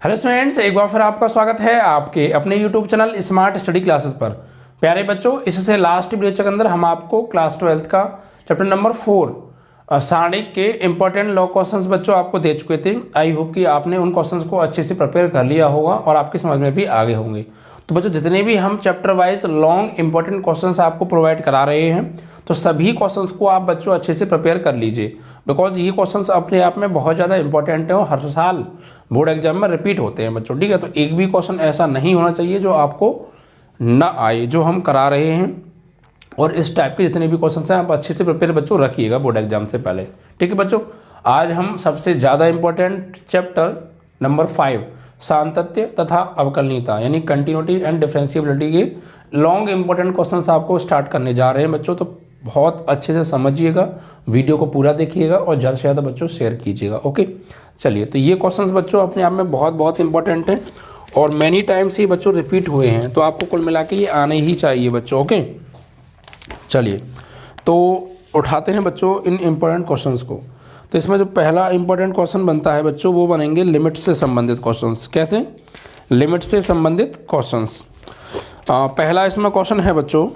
Hello students, एक बार फिर आपका स्वागत है आपके अपने YouTube channel smart study classes पर। प्यारे बच्चों, इससे लास्ट वीडियो के अंदर हम आपको क्लास 12th का चैप्टर नंबर 4 सारणिक के इंपॉर्टेंट लॉ क्वेश्चंस बच्चों आपको दे चुके थे। आई होप कि आपने उन क्वेश्चंस को अच्छे से प्रिपेयर कर लिया होगा और आपकी समझ में भी आगे होंगे। तो बच्चों, जितने भी हम chapter wise long important questions आपको प्रोवाइड करा रहे हैं, तो सभी क्वेश्चंस को आप बच्चों अच्छे से प्रिपेयर कर लीजिए, बिकॉज ये क्वेश्चंस अपने आप में बहुत ज़्यादा इंपॉर्टेंट है और हर साल बोर्ड एग्जाम में रिपीट होते हैं बच्चों। ठीक है, तो एक भी क्वेश्चन ऐसा नहीं होना चाहिए जो आपको ना आए, जो हम करा रहे हैं। और इस टाइप के जितने भी क्वेश्चंस हैं आप अच्छे से प्रिपेयर बच्चों रखिएगा बोर्ड एग्जाम से पहले। ठीक है बच्चों, आज हम सबसे ज़्यादा इंपॉर्टेंट चैप्टर नंबर 5 सांतत्य तथा अवकलनीयता यानी कंटिन्यूटी एंड डिफरेंशिएबिलिटी के लॉन्ग इंपॉर्टेंट क्वेश्चंस आपको स्टार्ट करने जा रहे हैं बच्चों। तो बहुत अच्छे से समझिएगा, वीडियो को पूरा देखिएगा और ज़्यादा से ज़्यादा बच्चों शेयर कीजिएगा। ओके, चलिए। तो ये क्वेश्चंस बच्चों अपने आप में बहुत बहुत इंपॉर्टेंट हैं और मैनी टाइम्स ही बच्चों रिपीट हुए हैं, तो आपको कुल मिला के ये आने ही चाहिए बच्चों। ओके, चलिए तो उठाते हैं बच्चों इन इम्पोर्टेंट क्वेश्चंस को। तो इसमें जो पहला इंपॉर्टेंट क्वेश्चन बनता है बच्चों, वो बनेंगे लिमिट से संबंधित क्वेश्चंस। कैसे? लिमिट से संबंधित क्वेश्चंस। पहला इसमें क्वेश्चन है बच्चों,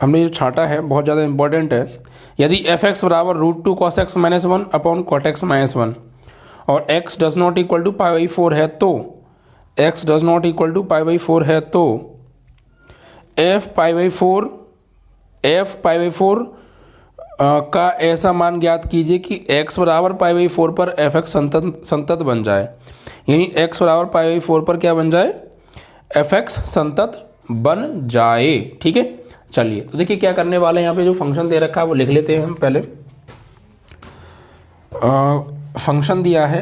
हमने जो छांटा है बहुत ज़्यादा इंपॉर्टेंट है। यदि एफ एक्स बराबर √2 cos x - 1 upon cot x - 1 और x does not equal to π/4 है, तो x does not equal to π/4 है, तो f π/4 का ऐसा मान ज्ञात कीजिए कि x बराबर π/4 पर एफ एक्स संतत बन जाए। यानी x बराबर π/4 पर क्या बन जाए? एफ एक्स संतत बन जाए। ठीक है, चलिए। तो देखिए क्या करने वाले हैं, यहाँ पे जो फंक्शन दे रखा है वो लिख लेते हैं हम पहले। फंक्शन दिया है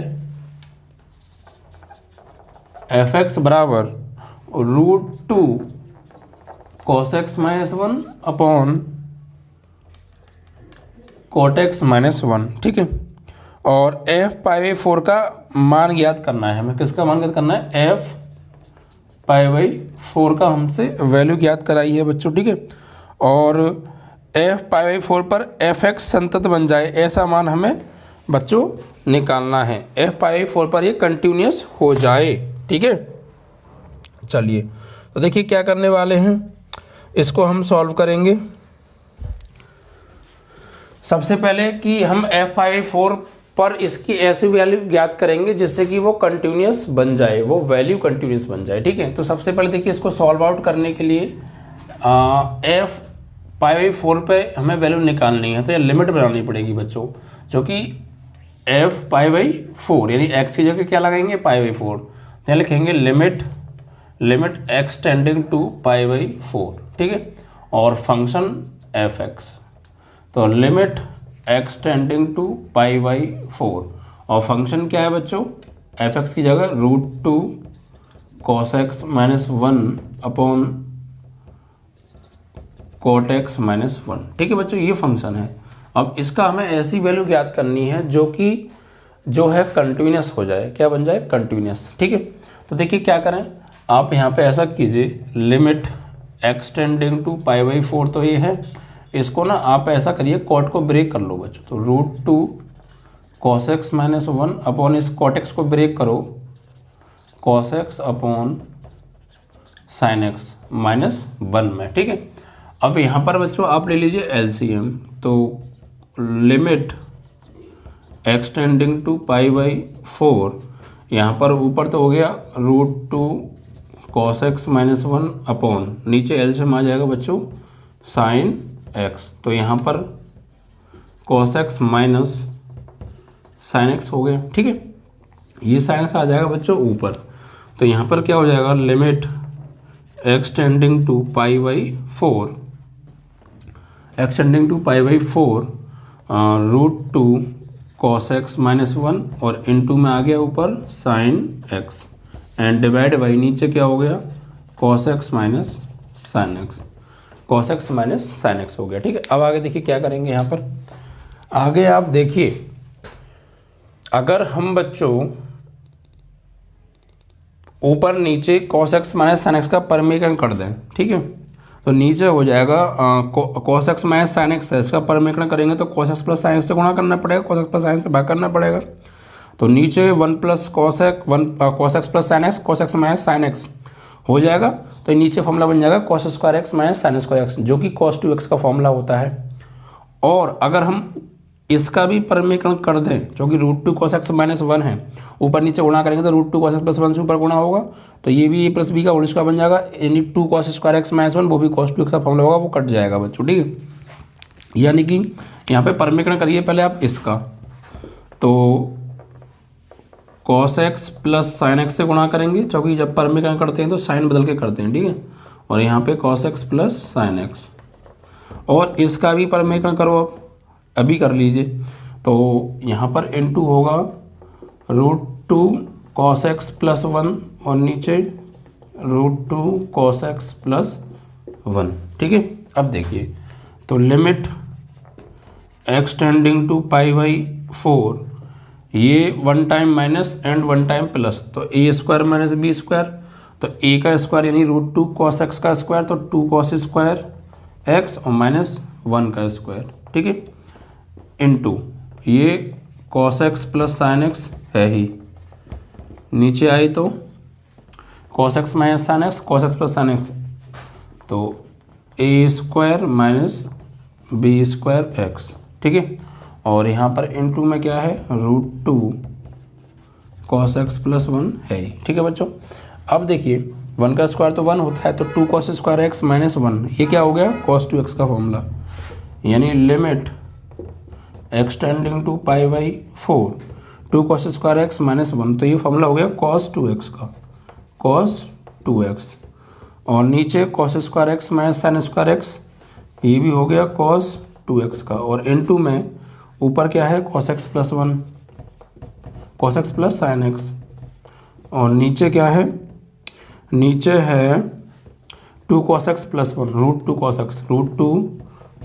एफ एक्स बराबर √2 cos x - 1 upon cot x - 1। ठीक है, और f π/4 का मान ज्ञात करना है हमें। किसका मान ज्ञात करना है? f π/4 का हमसे वैल्यू ज्ञात कराई है बच्चों। ठीक है, और f π/4 पर एफ एक्स संतत बन जाए ऐसा मान हमें बच्चों निकालना है। f π/4 पर ये कंटिन्यूस हो जाए। ठीक है, चलिए। तो देखिए क्या करने वाले हैं, इसको हम सॉल्व करेंगे। सबसे पहले कि हम f π/4 पर इसकी ऐसी वैल्यू ज्ञात करेंगे जिससे कि वो कंटिन्यूस बन जाए, वो वैल्यू कंटिन्यूस बन जाए। ठीक है, तो सबसे पहले देखिए इसको सॉल्व आउट करने के लिए f π/4 पे हमें वैल्यू निकालनी है, तो ये लिमिट बनानी पड़ेगी बच्चों, जो कि f π/4 यानी x की जगह क्या लगाएंगे? π/4। यहाँ लिखेंगे लिमिट x टेंडिंग टू π/4। ठीक है, और फंक्शन एफ एक्स, तो लिमिट x टेंडिंग टू π/4 और फंक्शन क्या है बच्चों? एफ एक्स की जगह √2 cos x - 1 upon cot x - 1। ठीक है बच्चों, ये फंक्शन है। अब इसका हमें ऐसी वैल्यू ज्ञात करनी है जो है कंटिन्यूस हो जाए। क्या बन जाए? कंटिन्यूस। ठीक है, तो देखिए क्या करें, आप यहाँ पे ऐसा कीजिए, लिमिट x टेंडिंग टू π/4 तो ये है, इसको ना आप ऐसा करिए, कॉट को ब्रेक कर लो बच्चों। तो √2 cos x - 1 अपॉन इस cot x को ब्रेक करो, cos x upon sin x -1 में। ठीक है, अब यहाँ पर बच्चों आप ले लीजिए एलसीएम, तो लिमिट x टेंडिंग टू π/4, यहाँ पर ऊपर तो हो गया √2 cos x - 1 अपॉन नीचे एलसीएम आ जाएगा बच्चों sin x, तो यहाँ पर cos x minus sin x हो गया। ठीक है, ये sin x आ जाएगा बच्चों ऊपर, तो यहाँ पर क्या हो जाएगा? Limit x tending to π/4 √2 cos x - 1 और इनटू में आ गया ऊपर sin x and divide by नीचे क्या हो गया? cos x minus sin x, cos x minus sin x हो गया। ठीक है, अब आगे देखिए क्या करेंगे। यहाँ पर आगे आप देखिए, अगर हम बच्चों ऊपर नीचे cos x minus sin x का परमीकरण कर दें, ठीक है, तो नीचे हो जाएगा cos x minus sin x है, इसका परमीकरण करेंगे तो cos x plus sin x से गुणा करना पड़ेगा, cos x प्लस sin से भाग करना पड़ेगा। तो नीचे 1 plus cos x plus sine x, cos x minus sine x हो जाएगा। तो नीचे फॉर्मूला बन जाएगा cos square x minus sine square x, जो कि कॉस 2x का फॉर्मूला होता है। और अगर हम इसका भी परिमेयकरण कर दें, जो कि रूट 2 कॉस एक्स माइनस 1 है, ऊपर नीचे गुणा करेंगे तो रूट 2 कॉस एक्स प्लस 1 से ऊपर गुणा होगा, तो ये भी a प्लस बी का होल स्क्वायर बन जाएगा, यानी 2 कॉस स्क्वायर एक्स माइनस 1 वो भी कॉस 2x का फॉर्मूला होगा, वो कट जाएगा बच्चों, ठीक है। यानी कि यहाँ पे परिमेयकरण करिए पहले आप इसका, तो cos x plus sine x से गुणा करेंगे, क्योंकि जब परिमेयकरण करते हैं तो साइन बदल के करते हैं, ठीक है। और यहाँ पे cos x plus sine x, और इसका भी परिमेयकरण करो, आप अभी कर लीजिए। तो यहाँ पर इनटू होगा रूट 2 कॉस एक्स प्लस 1 और नीचे रूट 2 कॉस एक्स प्लस 1, ठीक है। अब देखिए, तो limit x tending to pi by 4, ये 1 time minus and 1 time plus, तो ए स्क्वायर माइनस बी स्क्वायर, तो ए का स्क्वायर यानी रूट 2 कॉस एक्स का स्क्वायर, तो 2 कॉस स्क्वायर एक्स और माइनस 1 का स्क्वायर, ठीक है, इनटू ये cos x plus sine x है ही, नीचे आई तो cos x minus sine x, cos x plus sine x, तो ए square minus B square X, ठीक है। और यहाँ पर इनटू में क्या है, रूट 2 कॉस एक्स प्लस 1 है, ठीक है बच्चों। अब देखिए 1 का स्क्वायर तो 1 होता है, तो 2 कॉस स्क्वायर एक्स माइनस 1, ये क्या हो गया, कॉस 2x का फॉर्मूला, यानी limit x tending to pi by 4 2 cos square x minus 1, तो ये फॉर्मूला हो गया कॉस 2x का, कॉस 2x। और नीचे cos square x minus sine square x, ये भी हो गया कॉस 2x का। और इनटू में ऊपर क्या है, cos x plus 1, cos x plus sine x, और नीचे क्या है, नीचे है 2 cos x plus 1, root 2 cos x, root 2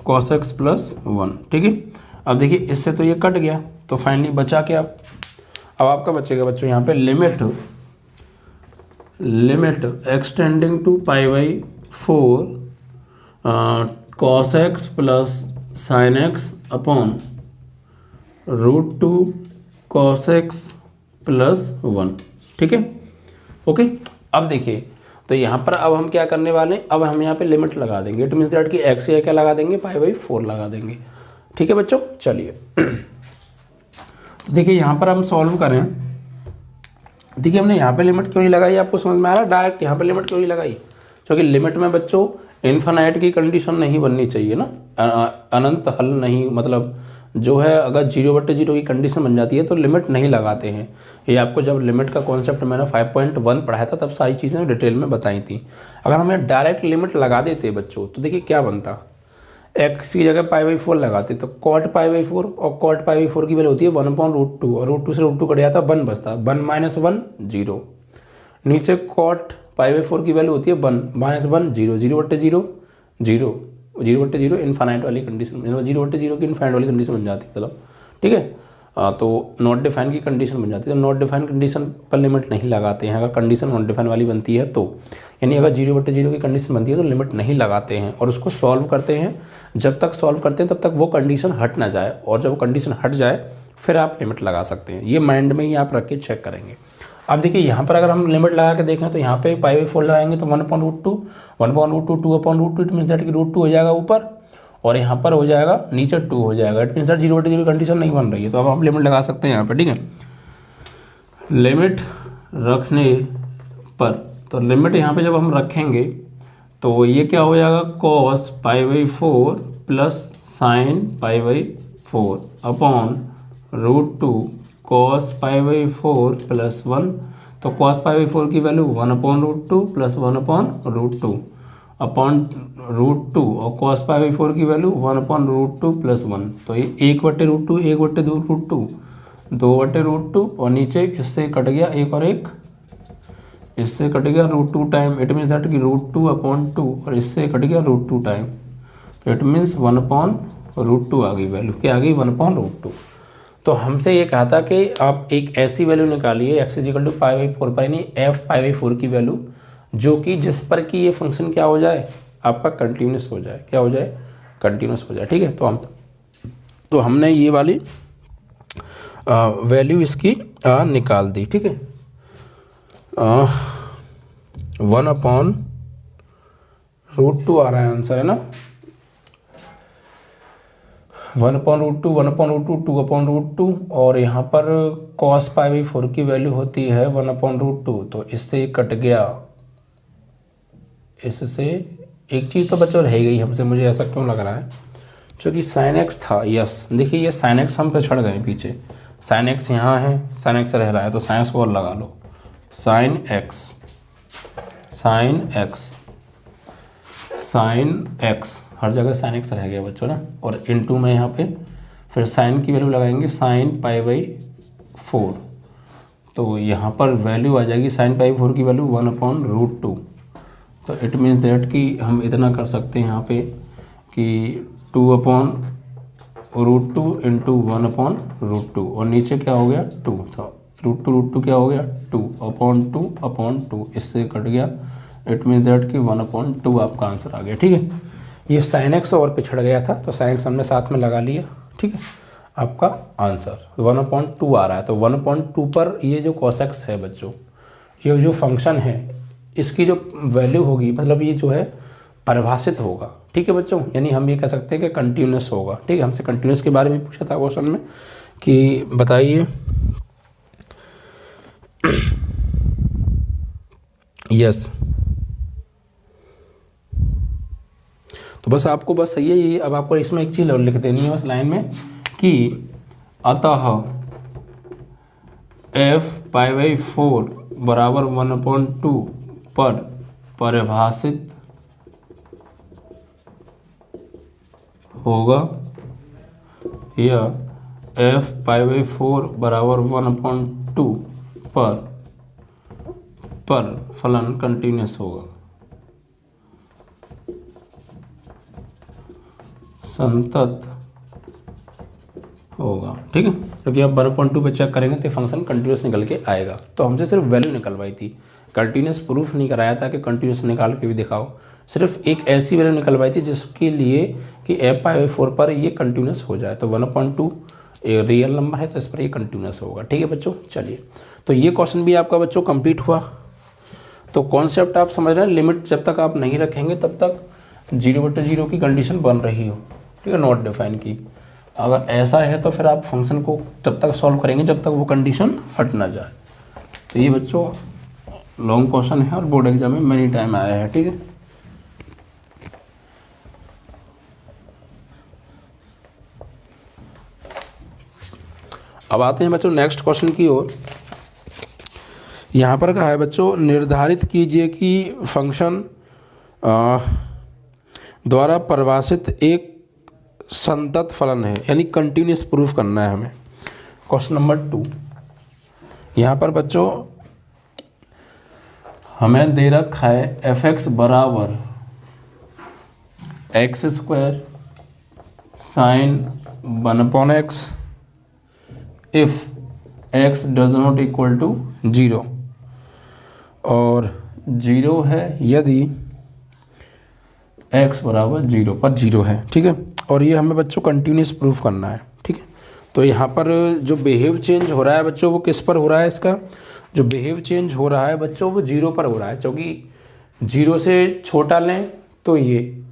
cos x plus 1, ठीक है। अब देखिए इससे तो ये कट गया, तो फाइनली बचा क्या, अब आपका बचेगा बच्चों यहाँ पे limit x tending to pi by 4 cos x plus sine x upon root 2 cos x plus 1, ठीक है, ओके। अब देखिए, तो यहाँ पर अब हम क्या करने वाले हैं, अब हम यहाँ पे लिमिट लगा देंगे, इट मीन्स दैट कि एक्स क्या लगा देंगे, पाई बाई 4 लगा देंगे, ठीक है बच्चों। चलिए तो देखिए यहाँ पर हम सॉल्व करें, देखिए हमने यहाँ पे लिमिट क्यों नहीं लगाई, आपको समझ में आ रहा है, डायरेक्ट यहाँ पे लिमिट क्यों नहीं लगाई, क्योंकि लिमिट में बच्चों इन्फिनाइट की कंडीशन नहीं बननी चाहिए ना, अनंत हल नहीं, मतलब जो है अगर 0/0 की कंडीशन बन जाती है तो लिमिट नहीं लगाते हैं। ये आपको जब लिमिट का कॉन्सेप्ट मैंने 5.1 पढ़ाया था तब सारी चीज़ें डिटेल में बताई थी। अगर हमें डायरेक्ट लिमिट लगा देते बच्चों, तो देखिए क्या बनता, एक्स की जगह पाई बाई 4 लगाते तो कॉट पाई बाई 4, और कॉट पाई बाई 4 की वैल्यू होती है 1/√2, और रूट 2 से रूट 2 कट जाता है 1 बचता, 1 माइनस 1 0, नीचे कॉट पाई बाई 4 की वैल्यू होती है 1 माइनस 1 0, 0/0 0, 0/0 इनफाइनाइट वाली कंडीशन, 0/0 की इनफाइनाइट वाली कंडीशन बन जाती है, मतलब ठीक है। तो नॉट डिफाइन की कंडीशन बन जाती है, तो नॉट डिफाइन कंडीशन पर लिमिट नहीं लगाते हैं। अगर कंडीशन नॉट डिफाइन वाली बनती है तो, यानी अगर 0/0 की कंडीशन बनती है तो लिमिट नहीं लगाते हैं, और उसको सॉल्व करते हैं। जब तक सॉल्व करते हैं तब तक वो कंडीशन हट ना जाए, और जब वो कंडीशन हट जाए फिर आप लिमिट लगा सकते हैं। ये माइंड में ही आप रख के चेक करेंगे। अब देखिए यहाँ पर अगर हम लिमिट लगा के देखें तो यहाँ पे पाई बाई 4 लगाएंगे तो 1/√2, 1/√2 2/√2, इट मीन्स दैट कि √2 हो जाएगा ऊपर, और यहाँ पर हो जाएगा नीचे 2 हो जाएगा, इट मीन्स दैट 0/0 कंडीशन नहीं बन रही है। तो अब आप लिमिट लगा सकते हैं यहाँ पे, ठीक है। लिमिट रखने पर, तो लिमिट यहाँ पे जब हम रखेंगे तो ये क्या हो जाएगा, cos pi by 4 plus sine pi by 4 upon √2 cos pi by 4 plus 1, तो cos पाई बाई 4 की वैल्यू 1/√2 प्लस 1/√2 अपॉन √2, और cos पाई बाई 4 की वैल्यू 1/√2 प्लस 1, तो ये 1/√2 1/2√2 2/√2, और नीचे इससे कट गया एक और एक, इससे कट गया √2 टाइम, इट मीन्स दैट कि √2/2, और इससे कट गया √2 टाइम, तो इट मीन्स 1/√2 आ गई वैल्यू, क्या आ गई 1/√2। तो हमसे ये कहा था कि आप एक ऐसी वैल्यू निकालिए x = पाई बाई 4 पर, यानी f पाई बाई 4 की वैल्यू, जो कि जिस पर कि ये फंक्शन क्या हो जाए, आपका कंटिन्यूस हो जाए, क्या हो जाए, कंटिन्यूस हो जाए, ठीक है। तो हमने ये वाली वैल्यू इसकी निकाल दी, ठीक है। 1/√2 आ रहा है आंसर, है ना। 1/√2, 1/√2, 2/√2 और यहाँ पर cos π/4 की वैल्यू होती है 1/√2, तो इससे कट गया, इससे एक चीज़ तो बच्चों रह गई हमसे, मुझे ऐसा क्यों लग रहा है, क्योंकि sin x था। यस, देखिए ये sin x हम पे छड़ गए पीछे, sin x यहाँ है, sin x रह रहा है, तो sin x को और लगा लो, sin x हर जगह sin x रह गया बच्चों ना, और इनटू में यहाँ पे फिर sin की वैल्यू लगाएंगे sin π/4, तो यहाँ पर वैल्यू आ जाएगी sin π/4 की वैल्यू 1/√2। तो इट मीन्स दैट कि हम इतना कर सकते हैं यहाँ पे कि 2/√2 इंटू 1/√2 और नीचे क्या हो गया 2 था, √2 क्या हो गया 2/2/2, इससे कट गया। इट मीन्स दैट कि 1/2 आपका आंसर आ गया, ठीक है। ये sin x और पिछड़ गया था, तो sin x हमने साथ में लगा लिया, ठीक है। आपका आंसर 1/2 आ रहा है, तो 1/2 पर ये जो cos x है बच्चों, ये जो फंक्शन है इसकी जो वैल्यू होगी, मतलब ये जो है परिभाषित होगा, ठीक है बच्चों। यानी हम ये कह सकते हैं कि कंटिन्यूस होगा, ठीक है। हमसे कंटिन्यूस के बारे में पूछा था क्वेश्चन में कि बताइए, यस, तो बस आपको बस सही है ये। अब आपको इसमें एक चीज़ और लिख देनी है बस लाइन में कि अतः f π/4 बराबर 1/2 पर परिभाषित होगा, या f π/4 बराबर 1/2 पर फलन कंटिन्यूस होगा, संतत होगा, ठीक है। क्योंकि आप 1/2 पे चेक करेंगे तो फंक्शन कंटिन्यूस निकल के आएगा। तो हमसे सिर्फ वैल्यू निकलवाई थी, कंटिन्यूस प्रूफ नहीं कराया था कि कंटिन्यूस निकाल के भी दिखाओ, सिर्फ एक ऐसी वैल्यू निकलवाई थी जिसके लिए कि f π/4 पर ये कंटिन्यूस हो जाए। तो 1/2 एक रियल नंबर है, तो इस पर ये कंटिन्यूस होगा, ठीक है बच्चों। चलिए, तो ये क्वेश्चन भी आपका बच्चों कंप्लीट हुआ। तो कॉन्सेप्ट आप समझ रहे हैं, लिमिट जब तक आप नहीं रखेंगे तब तक 0/0 की कंडीशन बन रही हो, ठीक है, नॉट डिफाइन की। अगर ऐसा है तो फिर आप फंक्शन को तब तक सॉल्व करेंगे जब तक वो कंडीशन हट ना जाए। तो ये बच्चों लॉन्ग क्वेश्चन है और बोर्ड एग्जाम में मेनी टाइम आया है, ठीक है। अब आते हैं बच्चों नेक्स्ट क्वेश्चन की ओर। यहाँ पर कहा है बच्चों, निर्धारित कीजिए कि फंक्शन द्वारा परिभाषित एक संतत फलन है, यानी कंटिन्यूस प्रूफ करना है हमें। क्वेश्चन नंबर 2, यहाँ पर बच्चों हमें दे रखा है f(x) बराबर x² sin 1/x if x does not equal to 0, और 0 है यदि x बराबर 0 पर 0 है, ठीक है। और ये हमें बच्चों कंटिन्यूस प्रूफ करना है, ठीक है। तो यहाँ पर जो बिहेव चेंज हो रहा है बच्चों वो किस पर हो रहा है, इसका जो बिहेव चेंज हो रहा है बच्चों वो 0 पर हो रहा है, क्योंकि 0 से छोटा लें तो ये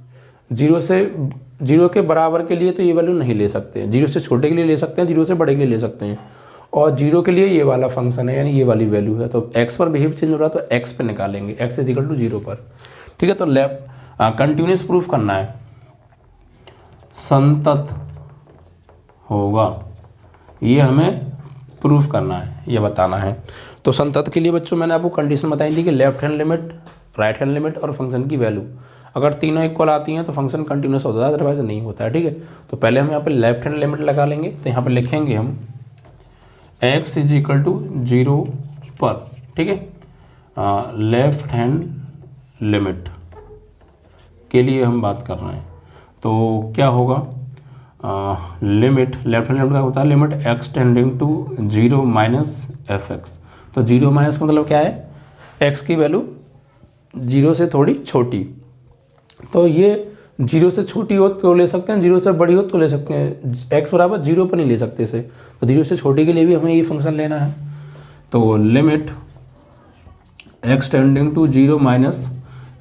0 के बराबर के लिए तो ये वैल्यू नहीं ले सकते हैं, 0 से छोटे के लिए ले सकते हैं, 0 से बड़े के लिए ले सकते हैं, और 0 के लिए ये वाला फंक्शन है, यानी ये वाली वैल्यू है। तो x पर बिहेव चेंज हो रहा है तो x पे निकालेंगे, x इज इक्वल टू 0 पर, ठीक है। तो कंटिन्यूस प्रूफ करना है, संतत होगा, ये हमें प्रूफ करना है, ये बताना है। तो संतत के लिए बच्चों मैंने आपको कंडीशन बताई थी कि left hand limit, right hand limit और फंक्शन की वैल्यू अगर तीनों इक्वल आती हैं तो फंक्शन कंटिन्यूस होता है, अदरवाइज नहीं होता है, ठीक है। तो पहले हम यहाँ पे लेफ्ट हैंड लिमिट लगा लेंगे, तो यहाँ पे लिखेंगे हम x इज इक्वल टू 0 पर, ठीक है। लेफ्ट हैंड लिमिट के लिए हम बात कर रहे हैं, तो क्या होगा, लिमिट लेफ्ट हैंड लिमिट का होता है limit x tending to 0 minus f(x). तो 0 माइनस का मतलब क्या है, x की वैल्यू 0 से थोड़ी छोटी। तो ये जीरो से छोटी हो तो ले सकते हैं, जीरो से बड़ी हो तो ले सकते हैं। एक्स बराबर जीरो पर नहीं ले सकते इसे, तो जीरो से छोटी के लिए भी हमें ये फंक्शन लेना है। तो limit x tending to zero minus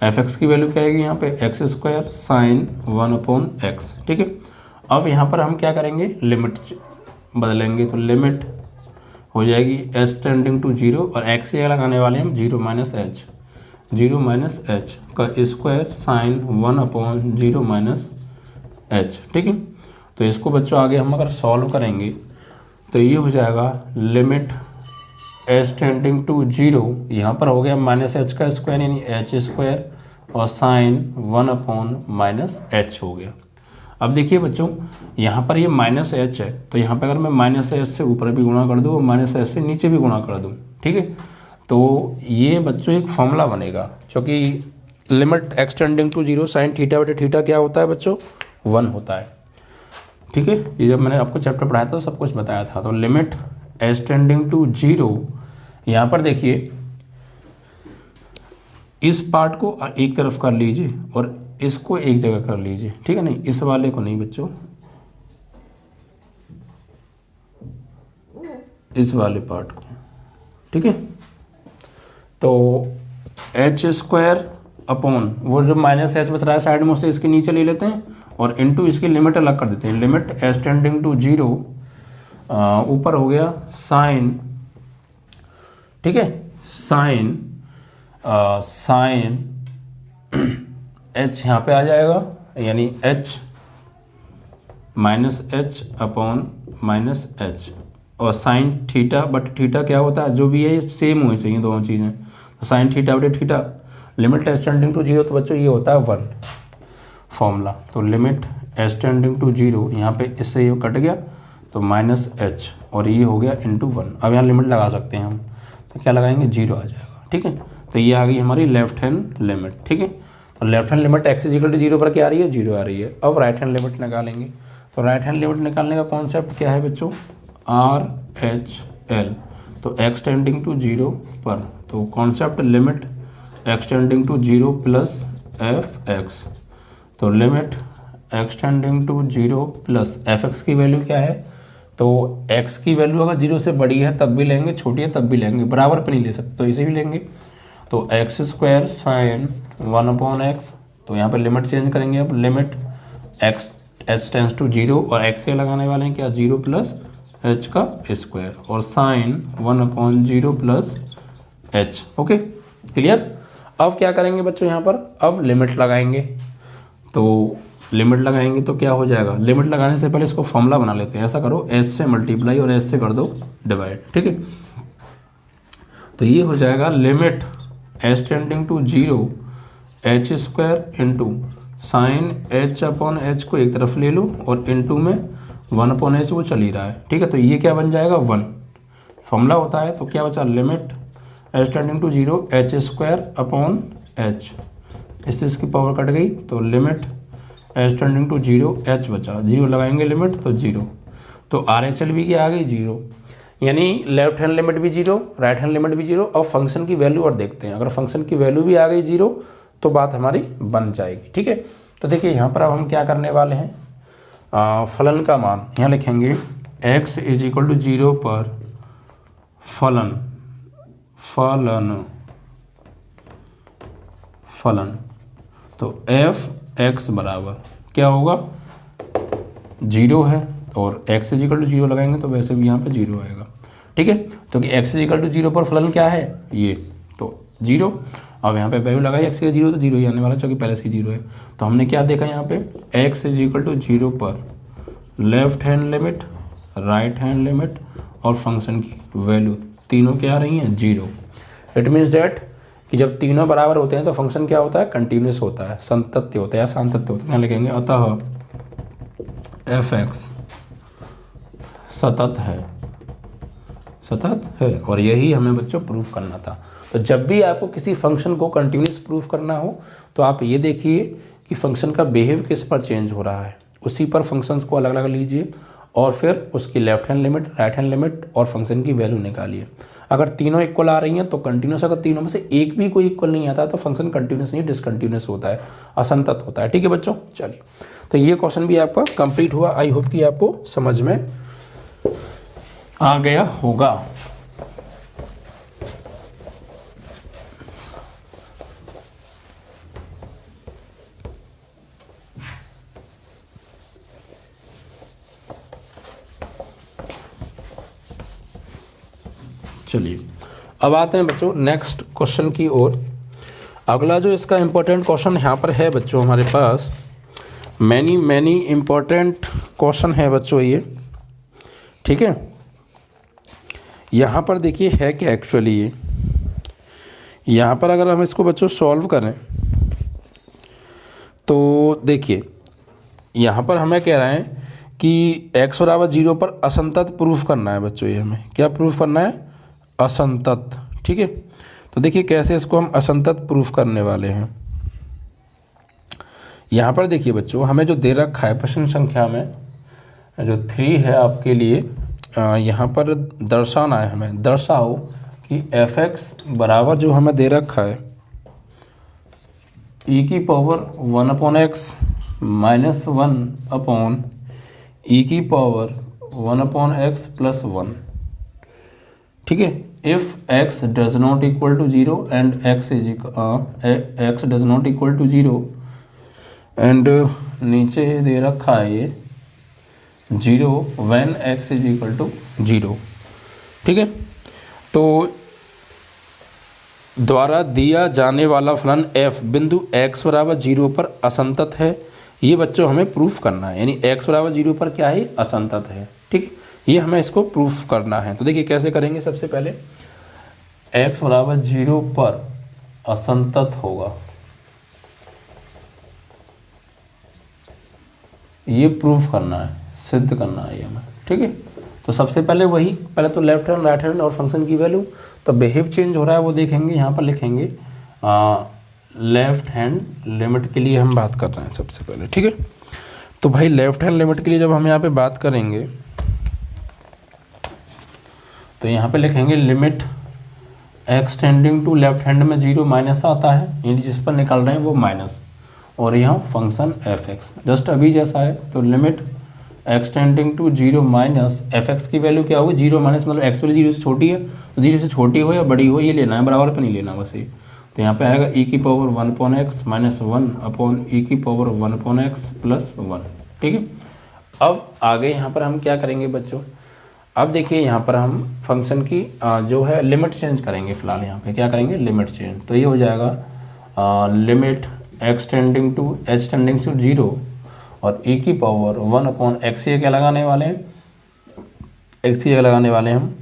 f x की वैल्यू क्या आएगी यहाँ पे एक्स स्क्वायर साइन 1/x। ठीक है, अब यहाँ पर हम क्या करेंगे, लिमिट बदलेंगे। तो लिमिट हो जाएगी एस टेंडिंग टू जीरो और एक्स की लगाने वाले हम जीरो माइनस एच का स्क्वायर साइन 1/0 - ठीक है। तो इसको बच्चों आगे हम अगर सॉल्व करेंगे तो ये हो जाएगा limit s tending to zero, यहाँ पर हो गया माइनस एच का स्क्वायर यानी एच स्क्वायर और साइन 1/-h हो गया। अब देखिए बच्चों यहाँ पर ये माइनस एच है, तो यहाँ पर अगर मैं माइनस एच से ऊपर भी गुणा कर दूँ और माइनस एच से नीचे भी गुणा कर दूँ, ठीक है, तो ये बच्चों एक फॉर्मूला बनेगा, क्योंकि limit x tending to zero sine theta बटे थीटा क्या होता है बच्चों 1 होता है। ठीक है, ये जब मैंने आपको चैप्टर पढ़ाया था तो सब कुछ बताया था। तो limit s tending to zero, यहाँ पर देखिए इस पार्ट को एक तरफ कर लीजिए और इसको एक जगह कर लीजिए, ठीक है, नहीं इस वाले को नहीं बच्चों, इस वाले पार्ट को, ठीक है। तो एच स्क्वायर अपॉन वो जो माइनस एच बच रहा है साइड में उसे इसके नीचे ले लेते हैं और इनटू इसकी लिमिट अलग कर देते हैं। Limit s tending to zero ऊपर हो गया साइन, ठीक है, साइन एच यहाँ पे आ जाएगा यानी H minus H upon minus H और साइन थीटा बट थीटा क्या होता है, जो भी है सेम होनी चाहिए दोनों चीज़ें। तो साइन थीटा बटे theta limit s tending to zero, तो बच्चों ये होता है 1 फॉर्मूला। तो limit s tending to zero, यहाँ पे इससे ये कट गया तो माइनस एच और ये हो गया इंटू 1। अब यहाँ लिमिट लगा सकते हैं हम, तो क्या लगाएंगे 0 आ जाएगा, ठीक है। तो ये आ गई हमारी लेफ्ट हैंड लिमिट, ठीक है। तो left hand limit x equal to zero पर क्या आ रही है 0 आ रही है। अब राइट हैंड लिमिट निकालेंगे। तो राइट हैंड लिमिट निकालने का कॉन्सेप्ट क्या है बच्चों, आर एच एल। तो एक्स टेंडिंग टू जीरो पर, तो concept limit x tending to zero plus F X. तो limit x tending to zero plus F x की वैल्यू क्या है, तो एक्स की वैल्यू अगर जीरो से बड़ी है तब भी लेंगे, छोटी है तब भी लेंगे, बराबर पे नहीं ले सकते तो इसे भी लेंगे। तो एक्स स्क्वायर साइन 1/x, तो यहाँ पर लिमिट चेंज करेंगे। अब limit x h tends to zero और एक्स के लगाने वाले हैं क्या 0 प्लस एच का स्क्वायर और sine 1/0 plus h. Okay clear. अब क्या करेंगे बच्चों, यहाँ पर अब लिमिट लगाएंगे। तो लिमिट लगाएंगे तो क्या हो जाएगा, लिमिट लगाने से पहले इसको फॉर्मूला बना लेते हैं। ऐसा करो एस से मल्टीप्लाई और एस से कर दो डिवाइड, ठीक है। तो ये हो जाएगा limit s tending to zero h square into sine h upon h को एक तरफ ले लो और इंटू में 1/h वो चल ही रहा है, ठीक है। तो ये क्या बन जाएगा 1 फॉर्मूला होता है। तो क्या बचा, limit h tending to zero h square upon h, इससे इसकी पावर कट गई तो limit h tending to zero h बचा, 0 लगाएंगे लिमिट तो 0। तो आर एच एल भी क्या आ गई 0, यानी लेफ्ट हैंड लिमिट भी 0 राइट हैंड लिमिट भी 0। अब फंक्शन की वैल्यू और देखते हैं, अगर फंक्शन की वैल्यू भी आ गई 0 तो बात हमारी बन जाएगी, ठीक है। तो देखिए यहाँ पर अब हम क्या करने वाले हैं, फलन का मान यहाँ लिखेंगे x इज इक्वल टू 0 पर फलन तो एफ एक्स बराबर क्या होगा 0 है और x इज इक्वल टू 0 लगाएंगे तो वैसे भी यहाँ पे 0 आएगा, ठीक है। तो कि x इज इक्वल टू 0 पर फलन क्या है ये तो 0। अब यहाँ पे वैल्यू लगाई x का 0 तो 0 ही आने वाला, क्योंकि पहले से 0 है। तो हमने क्या देखा यहाँ पे x इज इक्वल टू 0 पर left hand limit right hand limit और फंक्शन की वैल्यू तीनों क्या आ रही हैं 0। इट मीन्स डैट कि जब तीनों बराबर होते हैं तो फंक्शन क्या होता है कंटिन्यूस होता है, संतत्य होता है या सांतत्य होता है। यहाँ लिखेंगे अतः एफ एक्स सतत है और यही हमें बच्चों प्रूफ करना था। तो जब भी आपको किसी फंक्शन को कंटिन्यूस प्रूफ करना हो तो आप ये देखिए कि फंक्शन का बिहेव किस पर चेंज हो रहा है, उसी पर फंक्शंस को अलग अलग लीजिए और फिर उसकी left hand limit right hand limit और फंक्शन की वैल्यू निकालिए। अगर तीनों इक्वल आ रही हैं तो कंटिन्यूस, अगर तीनों में से एक भी कोई इक्वल नहीं आता तो फंक्शन कंटिन्यूस नहीं, डिसकंटिन्यूस होता है, असंतत होता है। ठीक है बच्चों, चलिए तो ये क्वेश्चन भी आपका कंप्लीट हुआ। आई होप कि आपको समझ में आ गया होगा। चलिए अब आते हैं बच्चों नेक्स्ट क्वेश्चन की ओर। अगला जो इसका इम्पोर्टेंट क्वेश्चन यहाँ पर है बच्चों, हमारे पास मैनी इम्पोर्टेंट क्वेश्चन है बच्चों ये। ठीक है, यहाँ पर देखिए है क्या एक्चुअली ये, यहाँ पर अगर हम इसको बच्चों सॉल्व करें तो देखिए यहाँ पर हमें कह रहे हैं कि x बराबर 0 पर असंतत प्रूफ करना है बच्चों। ये हमें क्या प्रूफ करना है? असंतत। ठीक है, तो देखिए कैसे इसको हम असंतत प्रूफ करने वाले हैं। यहाँ पर देखिए बच्चों हमें जो दे रखा है प्रश्न संख्या में जो 3 है आपके लिए, यहाँ पर दर्शाना है हमें, दर्शाओ कि fx बराबर जो हमें दे रखा है e की पावर 1/x माइनस 1/e की पावर 1/x प्लस 1। ठीक है, if x does not equal to 0 and x does not equal to 0 and नीचे दे रखा है ये 0 when x is equal to 0। ठीक है, तो द्वारा दिया जाने वाला फलन f बिंदु x बराबर 0 पर असंतत है, ये बच्चों हमें प्रूफ करना है। यानी x बराबर 0 पर क्या है? असंतत है। ठीक है, ये हमें इसको प्रूफ करना है। तो देखिए कैसे करेंगे। सबसे पहले x बराबर 0 पर असंतत होगा, ये प्रूफ करना है, सिद्ध करना है ये हमें। ठीक है, तो सबसे पहले वही, पहले तो लेफ्ट हैंड राइट हैंड और फंक्शन की वैल्यू, तो बिहेव चेंज हो रहा है वो देखेंगे। यहाँ पर लिखेंगे लेफ्ट हैंड लिमिट के लिए हम बात कर रहे हैं सबसे पहले। ठीक है, तो भाई लेफ्ट हैंड लिमिट के लिए जब हम यहाँ पे बात करेंगे तो यहाँ पे लिखेंगे limit x tending to left hand में 0 माइनस आता है, यानी जिस पर निकाल रहे हैं वो माइनस, और यहाँ फंक्शन fx जस्ट अभी जैसा है। तो limit x tending to 0 minus fx की वैल्यू क्या होगी? 0 माइनस मतलब x वैल्यू 0 से छोटी है, तो 0 से छोटी हो या बड़ी हो ये लेना है, बराबर पे नहीं लेना बस ये। तो यहाँ पे आएगा e की पावर 1/x माइनस 1/e की पावर 1/x प्लस 1। ठीक है, अब आगे यहाँ पर हम क्या करेंगे बच्चों? अब देखिए यहाँ पर हम फंक्शन की जो है लिमिट चेंज करेंगे। फिलहाल यहाँ पे क्या करेंगे? Limit change. तो ये हो जाएगा लिमिट x टेंडिंग टू 0 और e की पावर 1/x, ये क्या लगाने वाले हैं? x की लगाने वाले हैं हम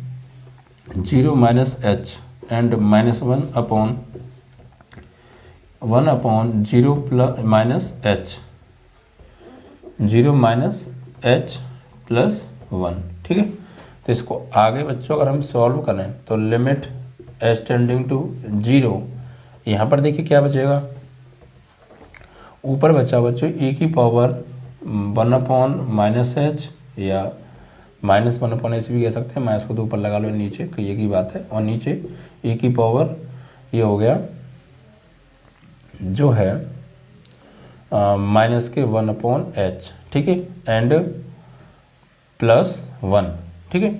0 minus h and minus 1/0 plus minus h, 0 minus h plus 1। ठीक है, तो इसको आगे बच्चों अगर हम सॉल्व करें तो लिमिट h टेंडिंग टू 0, यहाँ पर देखिए क्या बचेगा? ऊपर बचा बच्चों e की पावर 1/-h या -1/h भी कह सकते हैं, माइनस को तो ऊपर लगा लो नीचे, ये की बात है, और नीचे e की पावर ये हो गया जो है माइनस के 1/h। ठीक है, एंड प्लस 1। ठीक है,